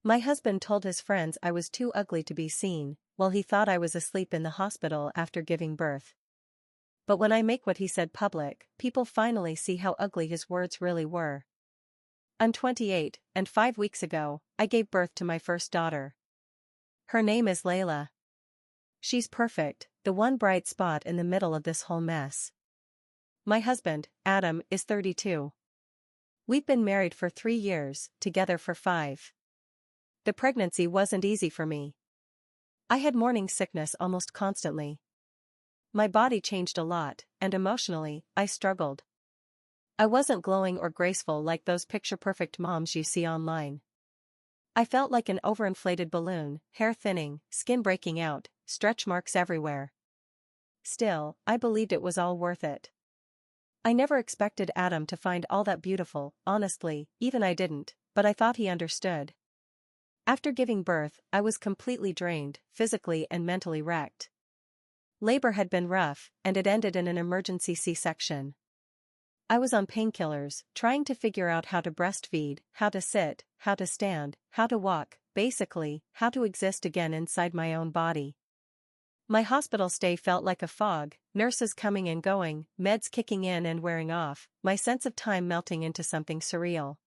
My husband told his friends I was too ugly to be seen, while he thought I was asleep in the hospital after giving birth. But when I make what he said public, people finally see how ugly his words really were. I'm 28, and 5 weeks ago, I gave birth to my first daughter. Her name is Layla. She's perfect, the one bright spot in the middle of this whole mess. My husband, Adam, is 32. We've been married for 3 years, together for 5. The pregnancy wasn't easy for me. I had morning sickness almost constantly. My body changed a lot, and emotionally, I struggled. I wasn't glowing or graceful like those picture-perfect moms you see online. I felt like an overinflated balloon, hair thinning, skin breaking out, stretch marks everywhere. Still, I believed it was all worth it. I never expected Adam to find all that beautiful, honestly, even I didn't, but I thought he understood. After giving birth, I was completely drained, physically and mentally wrecked. Labor had been rough, and it ended in an emergency C-section. I was on painkillers, trying to figure out how to breastfeed, how to sit, how to stand, how to walk, basically, how to exist again inside my own body. My hospital stay felt like a fog, nurses coming and going, meds kicking in and wearing off, my sense of time melting into something surreal.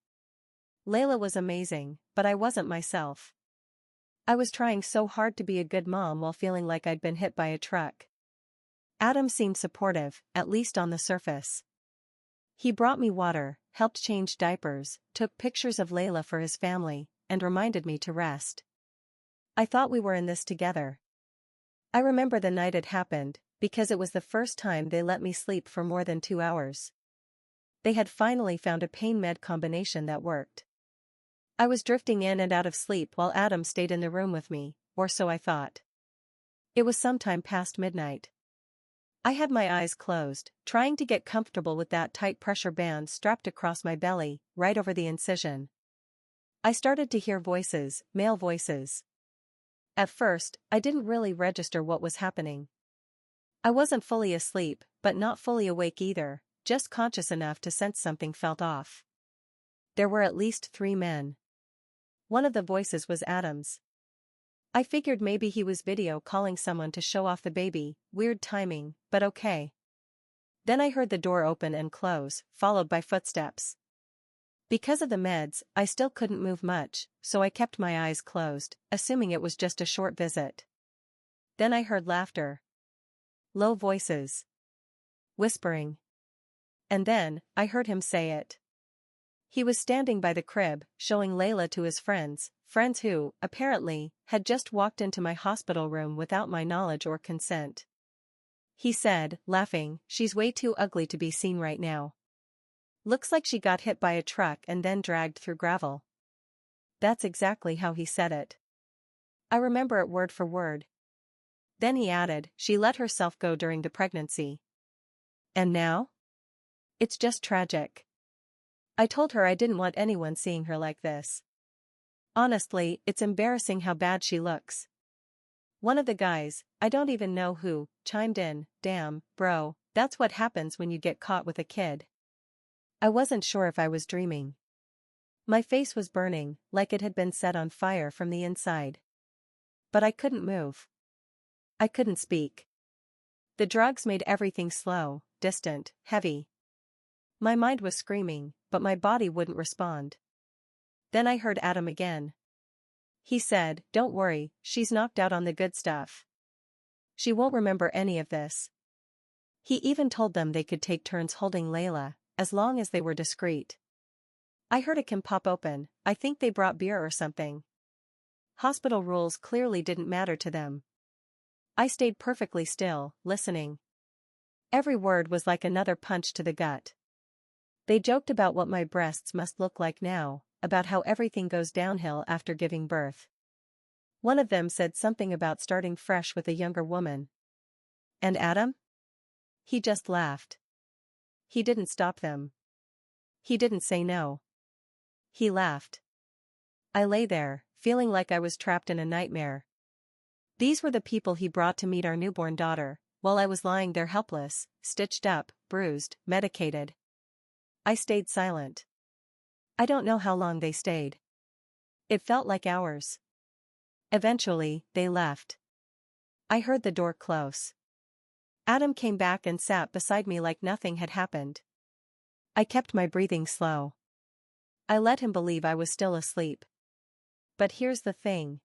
Layla was amazing, but I wasn't myself. I was trying so hard to be a good mom while feeling like I'd been hit by a truck. Adam seemed supportive, at least on the surface. He brought me water, helped change diapers, took pictures of Layla for his family, and reminded me to rest. I thought we were in this together. I remember the night it happened, because it was the first time they let me sleep for more than 2 hours. They had finally found a pain med combination that worked. I was drifting in and out of sleep while Adam stayed in the room with me, or so I thought. It was sometime past midnight. I had my eyes closed, trying to get comfortable with that tight pressure band strapped across my belly, right over the incision. I started to hear voices, male voices. At first, I didn't really register what was happening. I wasn't fully asleep, but not fully awake either, just conscious enough to sense something felt off. There were at least 3 men. One of the voices was Adam's. I figured maybe he was video calling someone to show off the baby, weird timing, but okay. Then I heard the door open and close, followed by footsteps. Because of the meds, I still couldn't move much, so I kept my eyes closed, assuming it was just a short visit. Then I heard laughter. Low voices. Whispering. And then, I heard him say it. He was standing by the crib, showing Layla to his friends who, apparently, had just walked into my hospital room without my knowledge or consent. He said, laughing, "She's way too ugly to be seen right now. Looks like she got hit by a truck and then dragged through gravel." That's exactly how he said it. I remember it word for word. Then he added, "She let herself go during the pregnancy. And now? It's just tragic." I told her I didn't want anyone seeing her like this. Honestly, it's embarrassing how bad she looks. One of the guys, I don't even know who, chimed in, "Damn, bro, that's what happens when you get caught with a kid." I wasn't sure if I was dreaming. My face was burning, like it had been set on fire from the inside. But I couldn't move. I couldn't speak. The drugs made everything slow, distant, heavy. My mind was screaming, but my body wouldn't respond. Then I heard Adam again. He said, "Don't worry, she's knocked out on the good stuff. She won't remember any of this." He even told them they could take turns holding Layla, as long as they were discreet. I heard a can pop open, I think they brought beer or something. Hospital rules clearly didn't matter to them. I stayed perfectly still, listening. Every word was like another punch to the gut. They joked about what my breasts must look like now, about how everything goes downhill after giving birth. One of them said something about starting fresh with a younger woman. And Adam? He just laughed. He didn't stop them. He didn't say no. He laughed. I lay there, feeling like I was trapped in a nightmare. These were the people he brought to meet our newborn daughter, while I was lying there helpless, stitched up, bruised, medicated. I stayed silent. I don't know how long they stayed. It felt like hours. Eventually, they left. I heard the door close. Adam came back and sat beside me like nothing had happened. I kept my breathing slow. I let him believe I was still asleep. But here's the thing.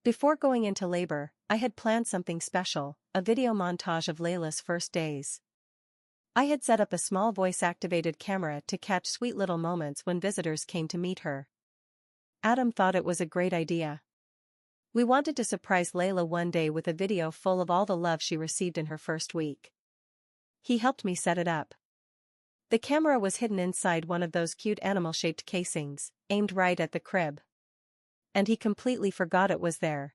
Before going into labor, I had planned something special, a video montage of Layla's first days. I had set up a small voice-activated camera to catch sweet little moments when visitors came to meet her. Adam thought it was a great idea. We wanted to surprise Layla one day with a video full of all the love she received in her first week. He helped me set it up. The camera was hidden inside one of those cute animal-shaped casings, aimed right at the crib. And he completely forgot it was there.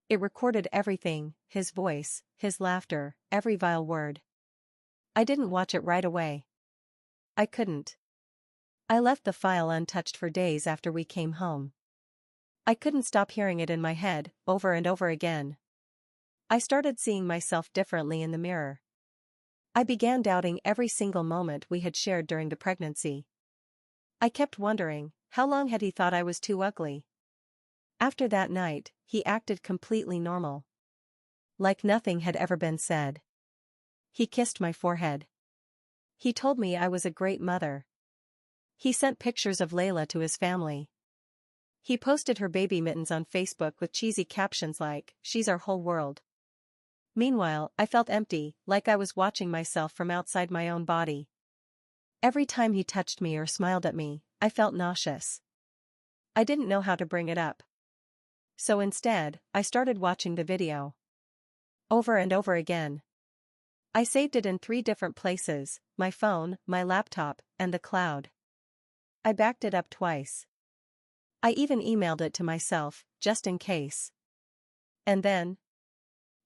It recorded everything, his voice, his laughter, every vile word. I didn't watch it right away. I couldn't. I left the file untouched for days after we came home. I couldn't stop hearing it in my head, over and over again. I started seeing myself differently in the mirror. I began doubting every single moment we had shared during the pregnancy. I kept wondering, how long had he thought I was too ugly? After that night, he acted completely normal. Like nothing had ever been said. He kissed my forehead. He told me I was a great mother. He sent pictures of Layla to his family. He posted her baby mittens on Facebook with cheesy captions like, "She's our whole world." Meanwhile, I felt empty, like I was watching myself from outside my own body. Every time he touched me or smiled at me, I felt nauseous. I didn't know how to bring it up. So instead, I started watching the video. Over and over again. I saved it in 3 different places, my phone, my laptop, and the cloud. I backed it up twice. I even emailed it to myself, just in case. And then,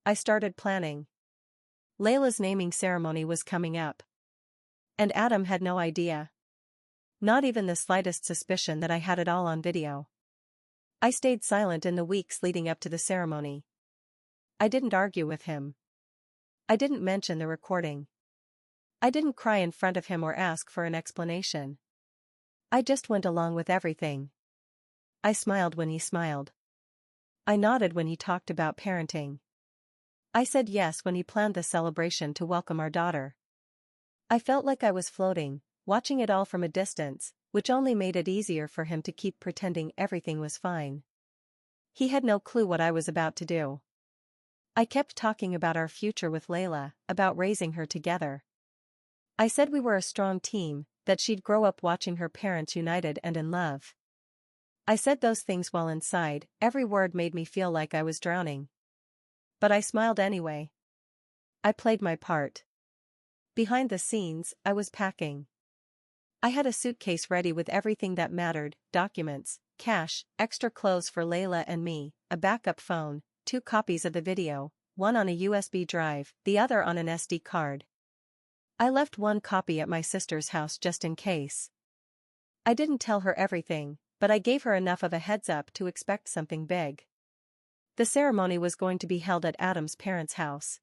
I started planning. Layla's naming ceremony was coming up. And Adam had no idea. Not even the slightest suspicion that I had it all on video. I stayed silent in the weeks leading up to the ceremony. I didn't argue with him. I didn't mention the recording. I didn't cry in front of him or ask for an explanation. I just went along with everything. I smiled when he smiled. I nodded when he talked about parenting. I said yes when he planned the celebration to welcome our daughter. I felt like I was floating, watching it all from a distance, which only made it easier for him to keep pretending everything was fine. He had no clue what I was about to do. I kept talking about our future with Layla, about raising her together. I said we were a strong team, that she'd grow up watching her parents united and in love. I said those things while inside, every word made me feel like I was drowning. But I smiled anyway. I played my part. Behind the scenes, I was packing. I had a suitcase ready with everything that mattered, documents, cash, extra clothes for Layla and me, a backup phone, 2 copies of the video, one on a USB drive, the other on an SD card. I left 1 copy at my sister's house just in case. I didn't tell her everything, but I gave her enough of a heads up to expect something big. The ceremony was going to be held at Adam's parents' house.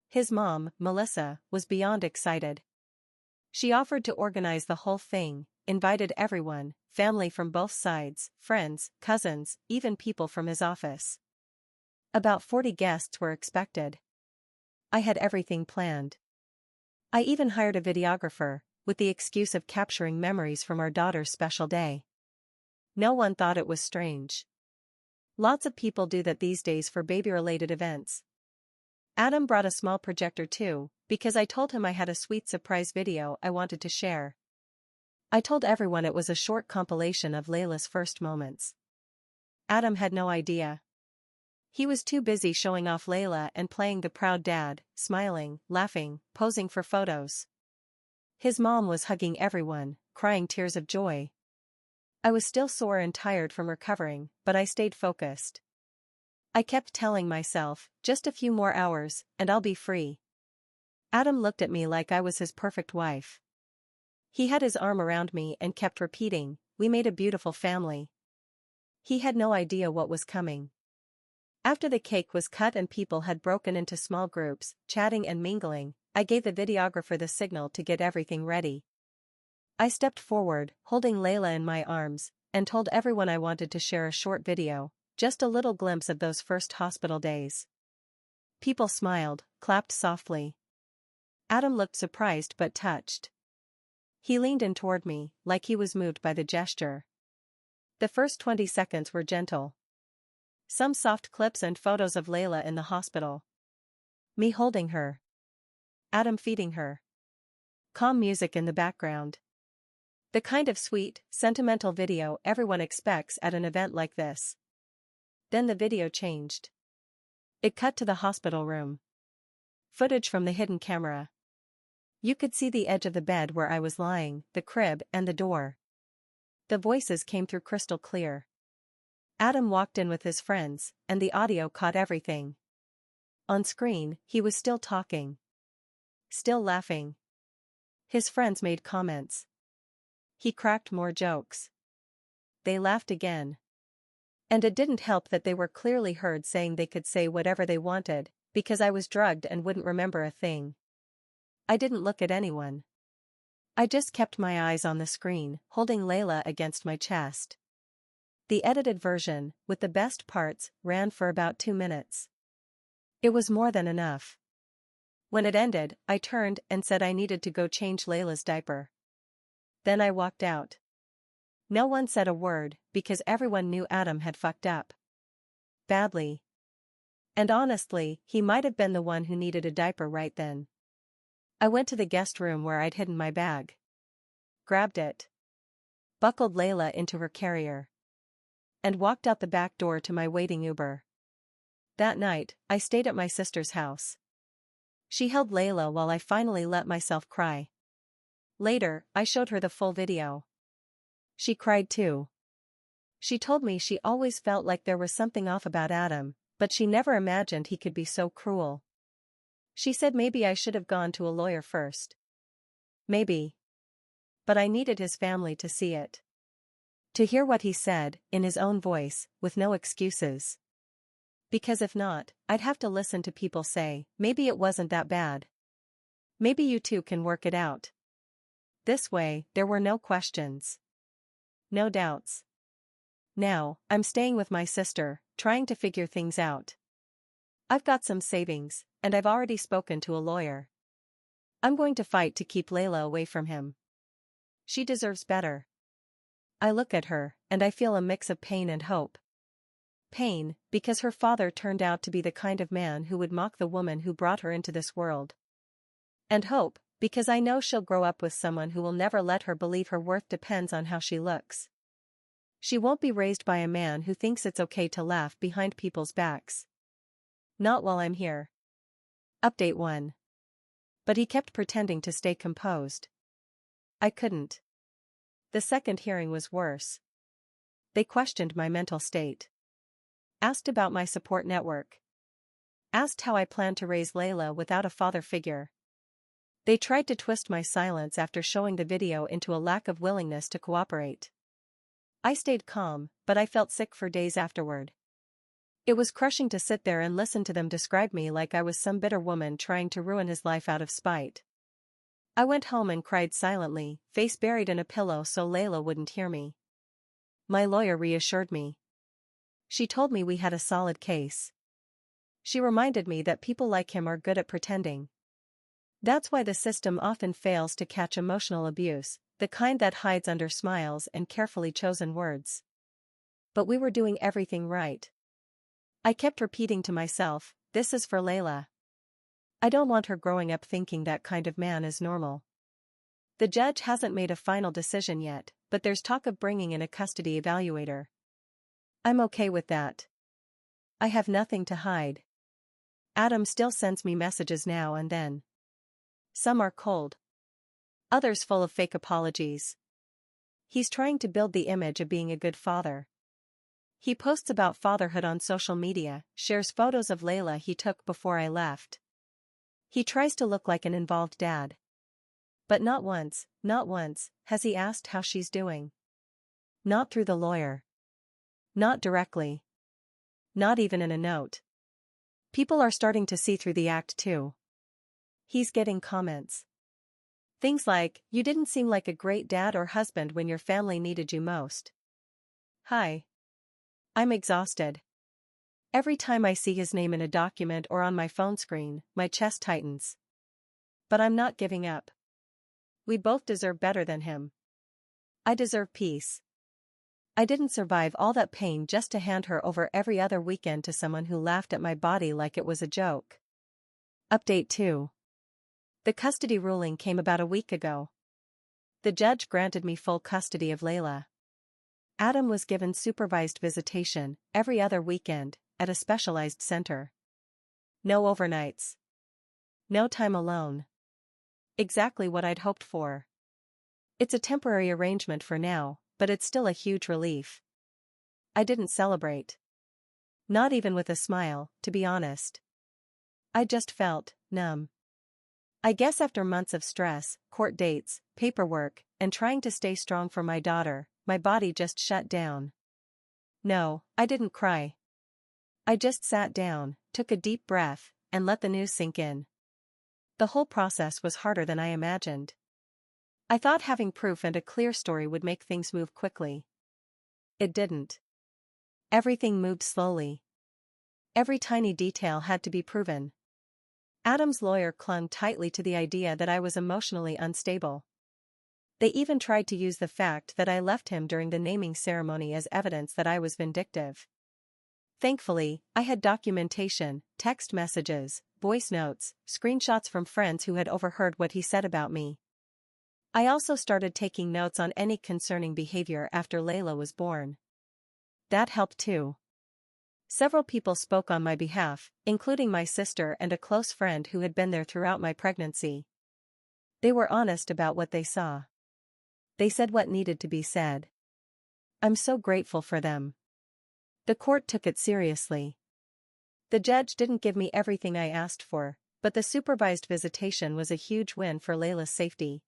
His mom, Melissa, was beyond excited. She offered to organize the whole thing, invited everyone, family from both sides, friends, cousins, even people from his office. About 40 guests were expected. I had everything planned. I even hired a videographer, with the excuse of capturing memories from our daughter's special day. No one thought it was strange. Lots of people do that these days for baby-related events. Adam brought a small projector too, because I told him I had a sweet surprise video I wanted to share. I told everyone it was a short compilation of Layla's first moments. Adam had no idea. He was too busy showing off Layla and playing the proud dad, smiling, laughing, posing for photos. His mom was hugging everyone, crying tears of joy. I was still sore and tired from recovering, but I stayed focused. I kept telling myself, just a few more hours, and I'll be free. Adam looked at me like I was his perfect wife. He had his arm around me and kept repeating, "We made a beautiful family." He had no idea what was coming. After the cake was cut and people had broken into small groups, chatting and mingling, I gave the videographer the signal to get everything ready. I stepped forward, holding Layla in my arms, and told everyone I wanted to share a short video, just a little glimpse of those first hospital days. People smiled, clapped softly. Adam looked surprised but touched. He leaned in toward me, like he was moved by the gesture. The first 20 seconds were gentle. Some soft clips and photos of Layla in the hospital. Me holding her. Adam feeding her. Calm music in the background. The kind of sweet, sentimental video everyone expects at an event like this. Then the video changed. It cut to the hospital room. Footage from the hidden camera. You could see the edge of the bed where I was lying, the crib, and the door. The voices came through crystal clear. Adam walked in with his friends, and the audio caught everything. On screen, he was still talking. Still laughing. His friends made comments. He cracked more jokes. They laughed again. And it didn't help that they were clearly heard saying they could say whatever they wanted, because I was drugged and wouldn't remember a thing. I didn't look at anyone. I just kept my eyes on the screen, holding Layla against my chest. The edited version, with the best parts, ran for about 2 minutes. It was more than enough. When it ended, I turned and said I needed to go change Layla's diaper. Then I walked out. No one said a word, because everyone knew Adam had fucked up. Badly. And honestly, he might have been the one who needed a diaper right then. I went to the guest room where I'd hidden my bag. Grabbed it. Buckled Layla into her carrier. And walked out the back door to my waiting Uber. That night, I stayed at my sister's house. She held Layla while I finally let myself cry. Later, I showed her the full video. She cried too. She told me she always felt like there was something off about Adam, but she never imagined he could be so cruel. She said maybe I should have gone to a lawyer first. Maybe. But I needed his family to see it. To hear what he said, in his own voice, with no excuses. Because if not, I'd have to listen to people say, maybe it wasn't that bad. Maybe you two can work it out. This way, there were no questions. No doubts. Now, I'm staying with my sister, trying to figure things out. I've got some savings, and I've already spoken to a lawyer. I'm going to fight to keep Layla away from him. She deserves better. I look at her, and I feel a mix of pain and hope. Pain, because her father turned out to be the kind of man who would mock the woman who brought her into this world. And hope, because I know she'll grow up with someone who will never let her believe her worth depends on how she looks. She won't be raised by a man who thinks it's okay to laugh behind people's backs. Not while I'm here. Update 1. But he kept pretending to stay composed. I couldn't. The second hearing was worse. They questioned my mental state. Asked about my support network. Asked how I planned to raise Layla without a father figure. They tried to twist my silence after showing the video into a lack of willingness to cooperate. I stayed calm, but I felt sick for days afterward. It was crushing to sit there and listen to them describe me like I was some bitter woman trying to ruin his life out of spite. I went home and cried silently, face buried in a pillow so Layla wouldn't hear me. My lawyer reassured me. She told me we had a solid case. She reminded me that people like him are good at pretending. That's why the system often fails to catch emotional abuse, the kind that hides under smiles and carefully chosen words. But we were doing everything right. I kept repeating to myself, this is for Layla. I don't want her growing up thinking that kind of man is normal. The judge hasn't made a final decision yet, but there's talk of bringing in a custody evaluator. I'm okay with that. I have nothing to hide. Adam still sends me messages now and then. Some are cold. Others full of fake apologies. He's trying to build the image of being a good father. He posts about fatherhood on social media, shares photos of Layla he took before I left. He tries to look like an involved dad. But not once, has he asked how she's doing. Not through the lawyer. Not directly. Not even in a note. People are starting to see through the act too. He's getting comments. Things like, you didn't seem like a great dad or husband when your family needed you most. Hi. I'm exhausted. Every time I see his name in a document or on my phone screen, my chest tightens. But I'm not giving up. We both deserve better than him. I deserve peace. I didn't survive all that pain just to hand her over every other weekend to someone who laughed at my body like it was a joke. Update 2. The custody ruling came about a week ago. The judge granted me full custody of Layla. Adam was given supervised visitation every other weekend at a specialized center. No overnights. No time alone. Exactly what I'd hoped for. It's a temporary arrangement for now, but it's still a huge relief. I didn't celebrate. Not even with a smile, to be honest. I just felt numb. I guess after months of stress, court dates, paperwork, and trying to stay strong for my daughter, my body just shut down. No, I didn't cry. I just sat down, took a deep breath, and let the news sink in. The whole process was harder than I imagined. I thought having proof and a clear story would make things move quickly. It didn't. Everything moved slowly. Every tiny detail had to be proven. Adam's lawyer clung tightly to the idea that I was emotionally unstable. They even tried to use the fact that I left him during the naming ceremony as evidence that I was vindictive. Thankfully, I had documentation, text messages, voice notes, screenshots from friends who had overheard what he said about me. I also started taking notes on any concerning behavior after Layla was born. That helped too. Several people spoke on my behalf, including my sister and a close friend who had been there throughout my pregnancy. They were honest about what they saw. They said what needed to be said. I'm so grateful for them. The court took it seriously. The judge didn't give me everything I asked for, but the supervised visitation was a huge win for Layla's safety.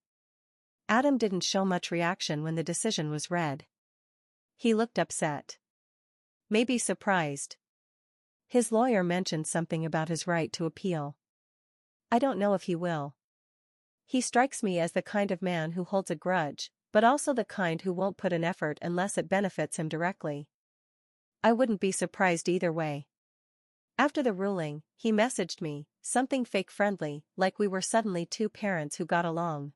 Adam didn't show much reaction when the decision was read. He looked upset. Maybe surprised. His lawyer mentioned something about his right to appeal. I don't know if he will. He strikes me as the kind of man who holds a grudge, but also the kind who won't put in effort unless it benefits him directly. I wouldn't be surprised either way. After the ruling, he messaged me, something fake friendly, like we were suddenly two parents who got along.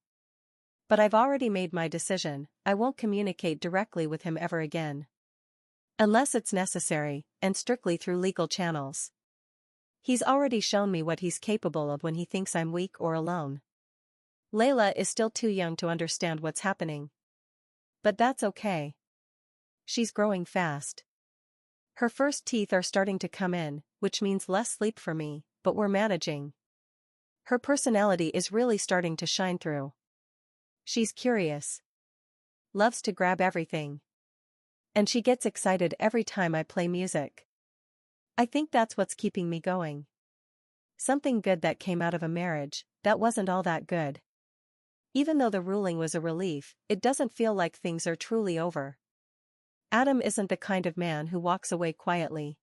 But I've already made my decision. I won't communicate directly with him ever again. Unless it's necessary, and strictly through legal channels. He's already shown me what he's capable of when he thinks I'm weak or alone. Layla is still too young to understand what's happening. But that's okay. She's growing fast. Her first teeth are starting to come in, which means less sleep for me, but we're managing. Her personality is really starting to shine through. She's curious. Loves to grab everything. And she gets excited every time I play music. I think that's what's keeping me going. Something good that came out of a marriage that wasn't all that good. Even though the ruling was a relief, it doesn't feel like things are truly over. Adam isn't the kind of man who walks away quietly.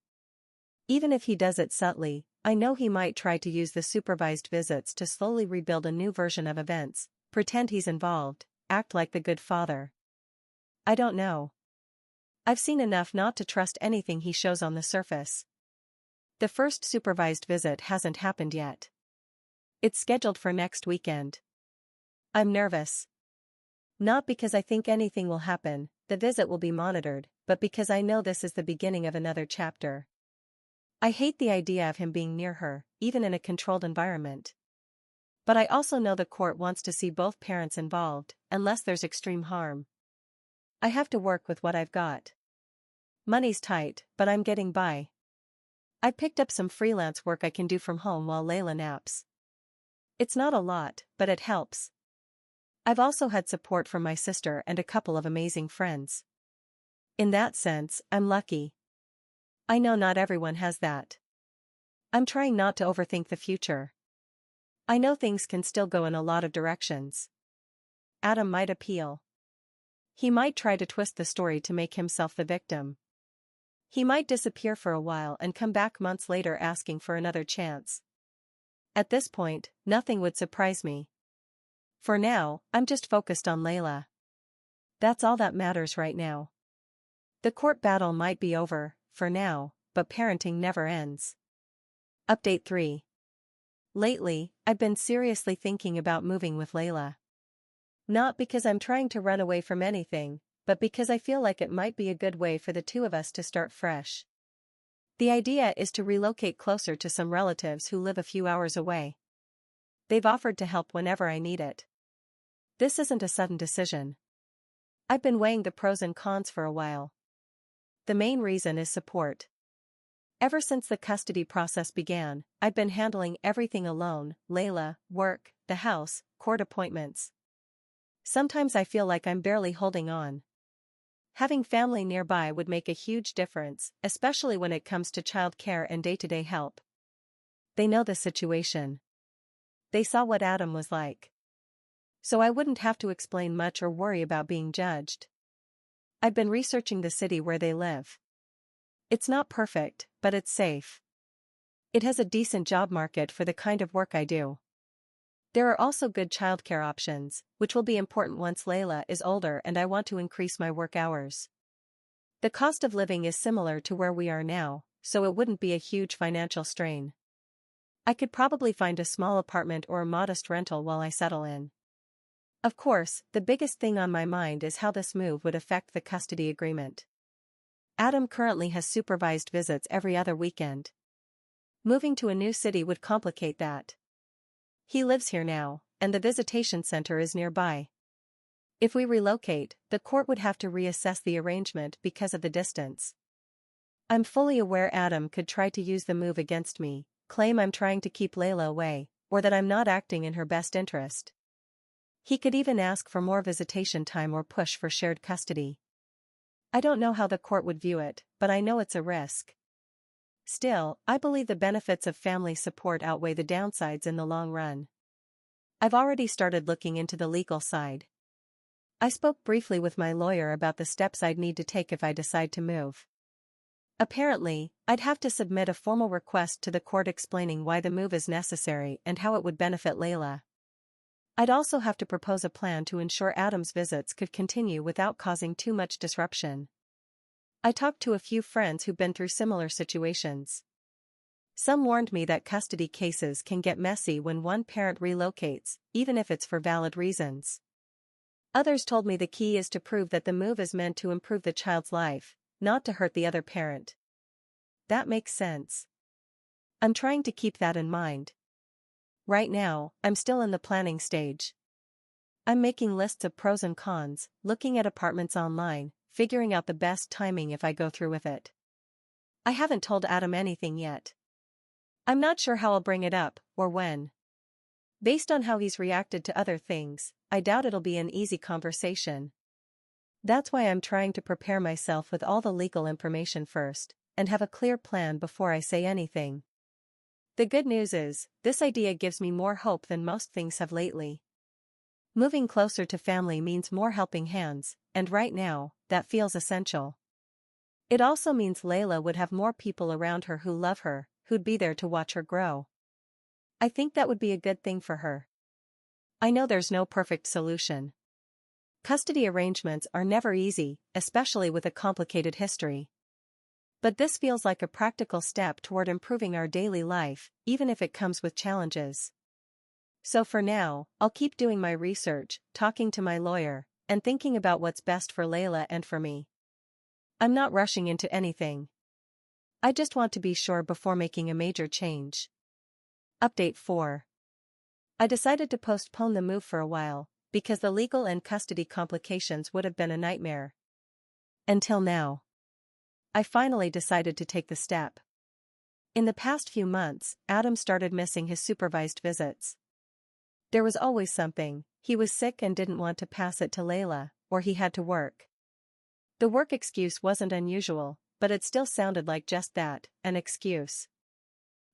Even if he does it subtly, I know he might try to use the supervised visits to slowly rebuild a new version of events, pretend he's involved, act like the good father. I don't know. I've seen enough not to trust anything he shows on the surface. The first supervised visit hasn't happened yet. It's scheduled for next weekend. I'm nervous. Not because I think anything will happen, the visit will be monitored, but because I know this is the beginning of another chapter. I hate the idea of him being near her, even in a controlled environment. But I also know the court wants to see both parents involved, unless there's extreme harm. I have to work with what I've got. Money's tight, but I'm getting by. I picked up some freelance work I can do from home while Layla naps. It's not a lot, but it helps. I've also had support from my sister and a couple of amazing friends. In that sense, I'm lucky. I know not everyone has that. I'm trying not to overthink the future. I know things can still go in a lot of directions. Adam might appeal. He might try to twist the story to make himself the victim. He might disappear for a while and come back months later asking for another chance. At this point, nothing would surprise me. For now, I'm just focused on Layla. That's all that matters right now. The court battle might be over, for now, but parenting never ends. Update 3. Lately, I've been seriously thinking about moving with Layla. Not because I'm trying to run away from anything, but because I feel like it might be a good way for the two of us to start fresh. The idea is to relocate closer to some relatives who live a few hours away. They've offered to help whenever I need it. This isn't a sudden decision. I've been weighing the pros and cons for a while. The main reason is support. Ever since the custody process began, I've been handling everything alone: Layla, work, the house, court appointments. Sometimes I feel like I'm barely holding on. Having family nearby would make a huge difference, especially when it comes to childcare and day-to-day help. They know the situation. They saw what Adam was like. So I wouldn't have to explain much or worry about being judged. I've been researching the city where they live. It's not perfect, but it's safe. It has a decent job market for the kind of work I do. There are also good childcare options, which will be important once Layla is older and I want to increase my work hours. The cost of living is similar to where we are now, so it wouldn't be a huge financial strain. I could probably find a small apartment or a modest rental while I settle in. Of course, the biggest thing on my mind is how this move would affect the custody agreement. Adam currently has supervised visits every other weekend. Moving to a new city would complicate that. He lives here now, and the visitation center is nearby. If we relocate, the court would have to reassess the arrangement because of the distance. I'm fully aware Adam could try to use the move against me, claim I'm trying to keep Layla away, or that I'm not acting in her best interest. He could even ask for more visitation time or push for shared custody. I don't know how the court would view it, but I know it's a risk. Still, I believe the benefits of family support outweigh the downsides in the long run. I've already started looking into the legal side. I spoke briefly with my lawyer about the steps I'd need to take if I decide to move. Apparently, I'd have to submit a formal request to the court explaining why the move is necessary and how it would benefit Layla. I'd also have to propose a plan to ensure Adam's visits could continue without causing too much disruption. I talked to a few friends who've been through similar situations. Some warned me that custody cases can get messy when one parent relocates, even if it's for valid reasons. Others told me the key is to prove that the move is meant to improve the child's life, not to hurt the other parent. That makes sense. I'm trying to keep that in mind. Right now, I'm still in the planning stage. I'm making lists of pros and cons, looking at apartments online, figuring out the best timing if I go through with it. I haven't told Adam anything yet. I'm not sure how I'll bring it up, or when. Based on how he's reacted to other things, I doubt it'll be an easy conversation. That's why I'm trying to prepare myself with all the legal information first, and have a clear plan before I say anything. The good news is, this idea gives me more hope than most things have lately. Moving closer to family means more helping hands, and right now, that feels essential. It also means Layla would have more people around her who love her, who'd be there to watch her grow. I think that would be a good thing for her. I know there's no perfect solution. Custody arrangements are never easy, especially with a complicated history. But this feels like a practical step toward improving our daily life, even if it comes with challenges. So for now, I'll keep doing my research, talking to my lawyer, and thinking about what's best for Layla and for me. I'm not rushing into anything. I just want to be sure before making a major change. Update 4. I decided to postpone the move for a while, because the legal and custody complications would have been a nightmare. Until now. I finally decided to take the step. In the past few months, Adam started missing his supervised visits. There was always something: he was sick and didn't want to pass it to Layla, or he had to work. The work excuse wasn't unusual, but it still sounded like just that, an excuse.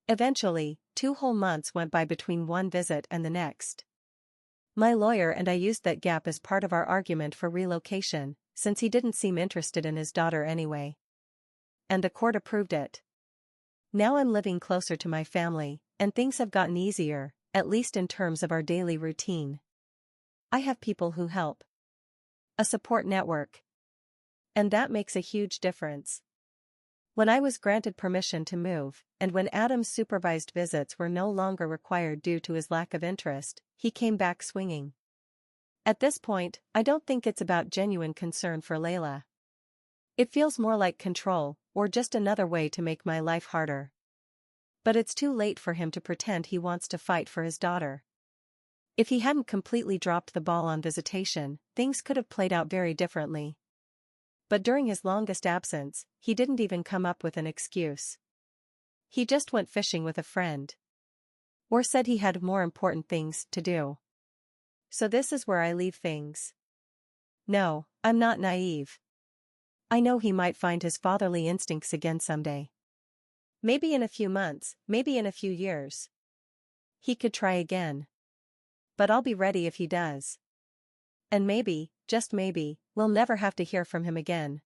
Eventually, 2 whole months went by between one visit and the next. My lawyer and I used that gap as part of our argument for relocation, since he didn't seem interested in his daughter anyway. And the court approved it. Now I'm living closer to my family, and things have gotten easier, at least in terms of our daily routine. I have people who help. A support network. And that makes a huge difference. When I was granted permission to move, and when Adam's supervised visits were no longer required due to his lack of interest, he came back swinging. At this point, I don't think it's about genuine concern for Layla. It feels more like control, or just another way to make my life harder. But it's too late for him to pretend he wants to fight for his daughter. If he hadn't completely dropped the ball on visitation, things could have played out very differently. But during his longest absence, he didn't even come up with an excuse. He just went fishing with a friend. Or said he had more important things to do. So this is where I leave things. No, I'm not naive. I know he might find his fatherly instincts again someday. Maybe in a few months, maybe in a few years. He could try again. But I'll be ready if he does. And maybe, just maybe, we'll never have to hear from him again.